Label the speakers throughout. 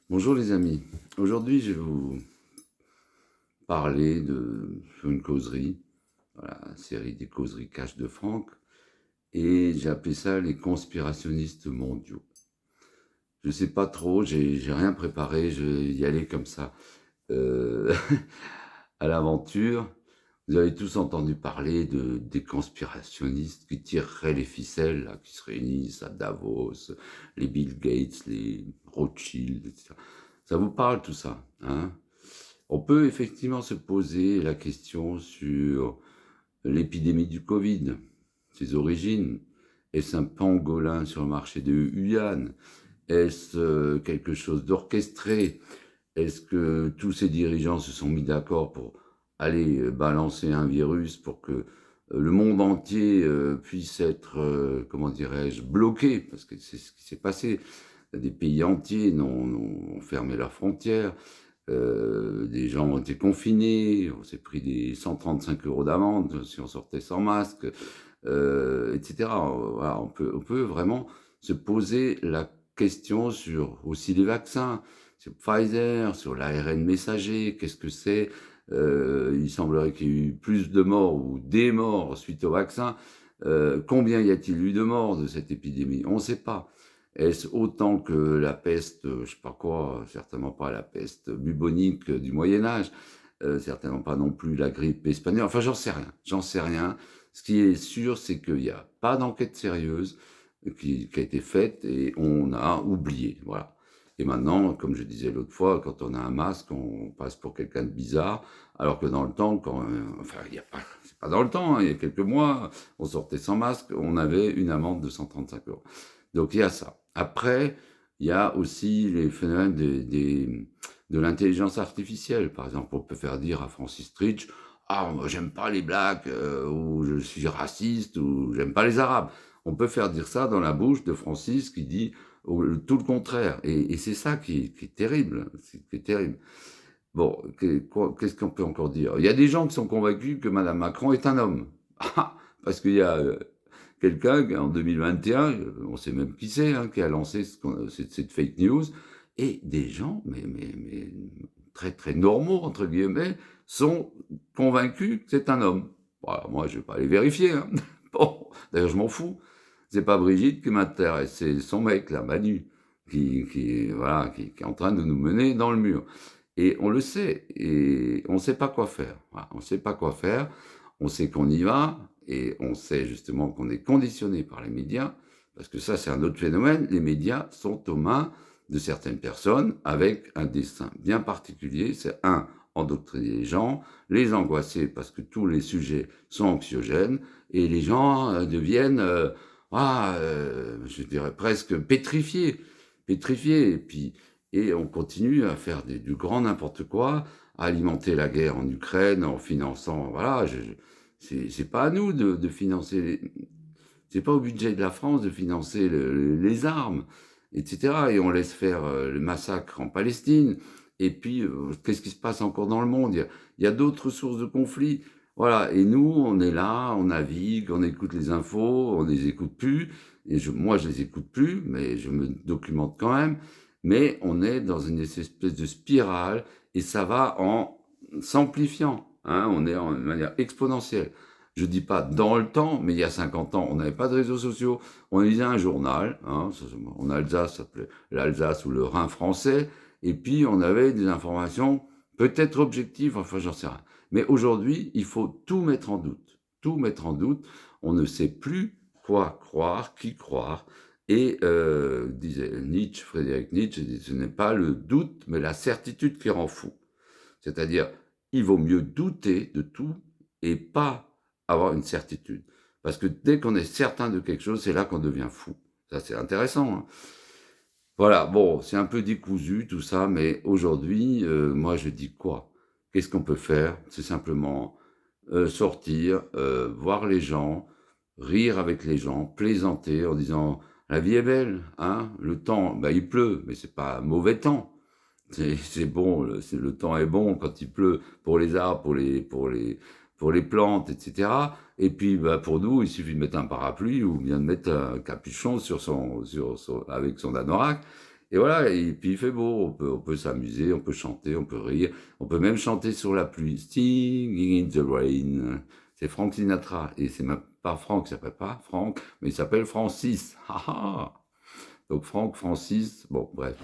Speaker 1: Bonjour les amis, aujourd'hui je vais vous parler sur une causerie, voilà, la série des causeries Cash de Franck, et j'ai appelé ça les conspirationnistes mondiaux. Je sais pas trop, j'ai rien préparé, je vais y aller comme ça, euh, à l'aventure. Vous avez tous entendu parler des conspirationnistes qui tireraient les ficelles, là, qui se réunissent à Davos, les Bill Gates, les Rothschild, etc. Ça vous parle tout ça, hein? On peut effectivement se poser la question sur l'épidémie du Covid, ses origines. Est-ce un pangolin sur le marché de Wuhan? Est-ce quelque chose d'orchestré? Est-ce que tous ces dirigeants se sont mis d'accord pour aller balancer un virus pour que le monde entier puisse être, comment dirais-je, bloqué? Parce que c'est ce qui s'est passé. Des pays entiers ont fermé leurs frontières. Des gens ont été confinés, on s'est pris des 135 € d'amende si on sortait sans masque, etc. Voilà, on peut vraiment se poser la question sur aussi les vaccins, sur Pfizer, sur l'ARN messager, qu'est-ce que c'est? Il semblerait qu'il y ait eu plus de morts ou des morts suite au vaccin. Combien y a-t-il eu de morts de cette épidémie? On ne sait pas. Est-ce autant que la peste, je sais pas quoi, certainement pas la peste bubonique du Moyen-Âge, certainement pas non plus la grippe espagnole, enfin j'en sais rien. Ce qui est sûr, c'est qu'il n'y a pas d'enquête sérieuse qui a été faite et on a oublié, voilà. Et maintenant, comme je disais l'autre fois, quand on a un masque, on passe pour quelqu'un de bizarre, alors que dans le temps, enfin, il y a pas, c'est pas dans le temps, hein, il y a quelques mois, on sortait sans masque, on avait une amende de 135 €. Donc il y a ça. Après, il y a aussi les phénomènes de l'intelligence artificielle. Par exemple, on peut faire dire à Francis Tritch, ah, moi, j'aime pas les blacks, ou je suis raciste, ou j'aime pas les arabes. On peut faire dire ça dans la bouche de Francis qui dit tout le contraire. Et c'est ça qui est terrible. Qui est terrible. Bon, qu'est-ce qu'on peut encore dire? Il y a des gens qui sont convaincus que Madame Macron est un homme. Parce qu'il y a quelqu'un en 2021, on ne sait même qui c'est, hein, qui a lancé cette fake news, et des gens, mais très très normaux, entre guillemets, sont convaincus que c'est un homme. Voilà, moi, je ne vais pas aller vérifier. Hein. Bon, d'ailleurs, je m'en fous. C'est pas Brigitte qui m'intéresse, c'est son mec, là, Manu, voilà, qui est en train de nous mener dans le mur. Et on le sait, et on ne sait pas quoi faire. Voilà, on ne sait pas quoi faire, on sait qu'on y va, et on sait justement qu'on est conditionné par les médias, parce que ça c'est un autre phénomène, les médias sont aux mains de certaines personnes avec un dessein bien particulier, c'est endoctriner les gens, les angoisser parce que tous les sujets sont anxiogènes, et les gens deviennent, je dirais presque pétrifiés, et on continue à faire du grand n'importe quoi, à alimenter la guerre en Ukraine en finançant, voilà, c'est pas à nous de financer, c'est pas au budget de la France de financer les armes, etc. Et on laisse faire le massacre en Palestine. Et puis, qu'est-ce qui se passe encore dans le monde? Il y a d'autres sources de conflits. Voilà. Et nous, on est là, on navigue, on écoute les infos, on les écoute plus. Et moi, je les écoute plus, mais je me documente quand même. Mais on est dans une espèce de spirale et ça va en s'amplifiant. Hein, on est en manière exponentielle. Je dis pas dans le temps, mais il y a 50 ans, on n'avait pas de réseaux sociaux. On lisait un journal, hein, en Alsace, ça s'appelait l'Alsace ou le Rhin français, et puis on avait des informations peut-être objectives, enfin j'en sais rien. Mais aujourd'hui, il faut tout mettre en doute. Tout mettre en doute. On ne sait plus quoi croire, qui croire. Et disait Nietzsche, Frédéric Nietzsche, ce n'est pas le doute, mais la certitude qui rend fou. C'est-à-dire, il vaut mieux douter de tout et pas avoir une certitude. Parce que dès qu'on est certain de quelque chose, c'est là qu'on devient fou. Ça, c'est intéressant. Hein. Voilà, bon, c'est un peu décousu tout ça, mais aujourd'hui, moi, je dis quoi? Qu'est-ce qu'on peut faire? C'est simplement sortir, voir les gens, rire avec les gens, plaisanter en disant la vie est belle, hein? Le temps, bah, il pleut, mais c'est pas mauvais temps. C'est bon, le temps est bon quand il pleut pour les arbres, pour les plantes, etc. Et puis, bah, pour nous, il suffit de mettre un parapluie ou bien de mettre un capuchon avec son anorak. Et voilà, et puis il fait beau, on peut s'amuser, on peut chanter, on peut rire, on peut même chanter sur la pluie. Singing in the rain. C'est Frank Sinatra. Et c'est même pas Frank, il s'appelle pas Frank, mais il s'appelle Francis. Ha, ha. Donc Franck, Francis, bon, bref.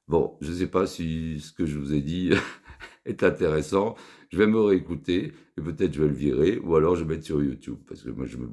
Speaker 1: Bon, je ne sais pas si ce que je vous ai dit est intéressant. Je vais me réécouter et peut-être je vais le virer ou alors je vais mettre sur YouTube parce que moi je me